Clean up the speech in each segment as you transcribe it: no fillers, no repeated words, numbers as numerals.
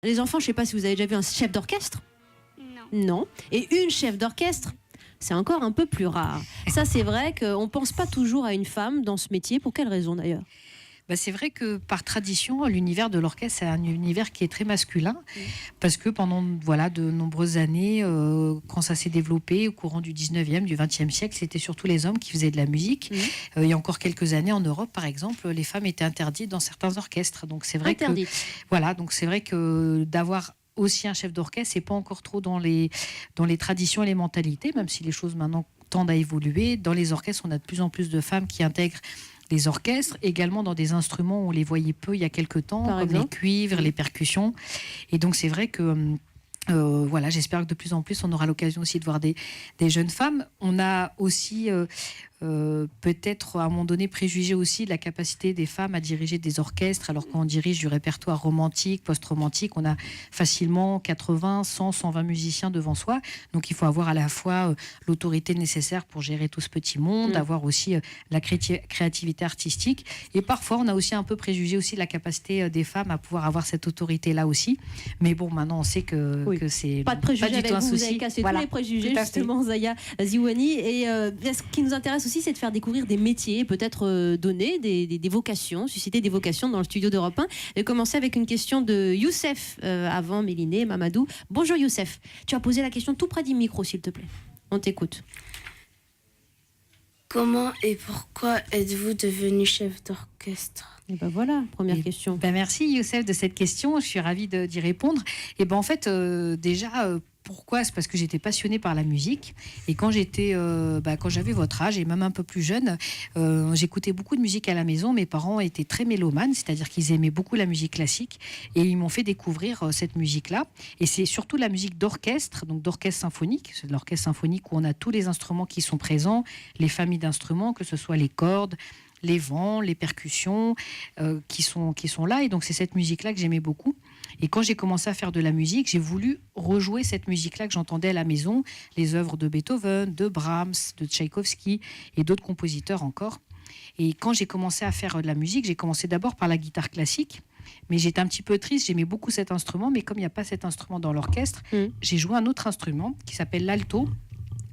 Les enfants, je ne sais pas si vous avez déjà vu un chef d'orchestre. Non. Et une chef d'orchestre, c'est encore un peu plus rare. Ça, c'est vrai qu'on ne pense pas toujours à une femme dans ce métier. Pour quelle raison d'ailleurs? C'est vrai que par tradition, l'univers de l'orchestre, c'est un univers qui est très masculin, parce que pendant de nombreuses années, quand ça s'est développé au courant du 19e, du 20e siècle, c'était surtout les hommes qui faisaient de la musique. Il y a encore quelques années, en Europe, par exemple, les femmes étaient interdites dans certains orchestres. Donc c'est vrai donc c'est vrai que d'avoir aussi un chef d'orchestre, c'est pas encore trop dans les traditions et les mentalités, même si les choses maintenant tendent à évoluer. Dans les orchestres, on a de plus en plus de femmes qui intègrent les orchestres, également dans des instruments où on les voyait peu il y a quelques temps, comme les cuivres, les percussions. Et donc c'est vrai que j'espère que de plus en plus on aura l'occasion aussi de voir des jeunes femmes. On a aussi peut-être à un moment donné préjugé aussi de la capacité des femmes à diriger des orchestres, alors qu'on dirige du répertoire romantique, post-romantique, on a facilement 80, 100, 120 musiciens devant soi, donc il faut avoir à la fois l'autorité nécessaire pour gérer tout ce petit monde, avoir aussi la créativité artistique, et parfois on a aussi un peu préjugé aussi de la capacité des femmes à pouvoir avoir cette autorité là aussi, mais bon, maintenant on sait que c'est pas de préjugés pas du tout un souci. Vous avez cassé tous les préjugés justement, Zaya Ziwani, et ce qui nous intéresse aussi, c'est de faire découvrir des métiers, peut-être donner des vocations, susciter des vocations dans le studio d'Europe 1. Et commencer avec une question de Youssef, avant Méliné, Mamadou. Bonjour Youssef, tu as posé la question tout près du micro, s'il te plaît. On t'écoute. Comment et pourquoi êtes-vous devenu chef d'orchestre? Et ben voilà, première question. Merci Youssef de cette question, je suis ravie d'y répondre. Et en fait, déjà... Pourquoi? C'est parce que j'étais passionnée par la musique, et quand j'avais votre âge et même un peu plus jeune, j'écoutais beaucoup de musique à la maison. Mes parents étaient très mélomanes, c'est-à-dire qu'ils aimaient beaucoup la musique classique, et ils m'ont fait découvrir cette musique-là. Et c'est surtout la musique d'orchestre, donc d'orchestre symphonique. C'est de l'orchestre symphonique où on a tous les instruments qui sont présents, les familles d'instruments, que ce soit les cordes, les vents, les percussions qui sont là. Et donc c'est cette musique-là que j'aimais beaucoup. Et quand j'ai commencé à faire de la musique, j'ai voulu rejouer cette musique-là que j'entendais à la maison, les œuvres de Beethoven, de Brahms, de Tchaïkovski et d'autres compositeurs encore. Et quand j'ai commencé à faire de la musique, j'ai commencé d'abord par la guitare classique. Mais j'étais un petit peu triste, j'aimais beaucoup cet instrument, mais comme il n'y a pas cet instrument dans l'orchestre, j'ai joué un autre instrument qui s'appelle l'alto,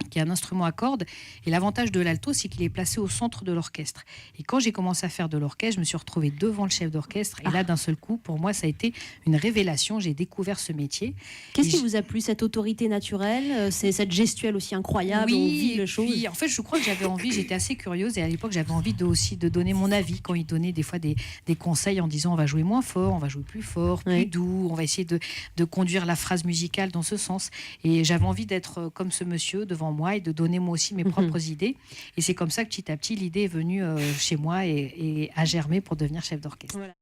qui est un instrument à cordes. Et l'avantage de l'alto, c'est qu'il est placé au centre de l'orchestre. Et quand j'ai commencé à faire de l'orchestre, je me suis retrouvée devant le chef d'orchestre. Et là, d'un seul coup, pour moi, ça a été une révélation. J'ai découvert ce métier. Qu'est-ce qui vous a plu? Cette autorité naturelle, c'est cette gestuelle aussi incroyable, oui, on vit les choses. Puis, en fait, je crois que j'avais envie, j'étais assez curieuse. Et à l'époque, j'avais envie aussi de donner mon avis. Quand il donnait des fois des conseils en disant on va jouer moins fort, on va jouer plus fort, plus doux, on va essayer de conduire la phrase musicale dans ce sens. Et j'avais envie d'être comme ce monsieur devant moi et de donner moi aussi mes propres idées. Et c'est comme ça que petit à petit, l'idée est venue chez moi et a germé pour devenir chef d'orchestre. Voilà.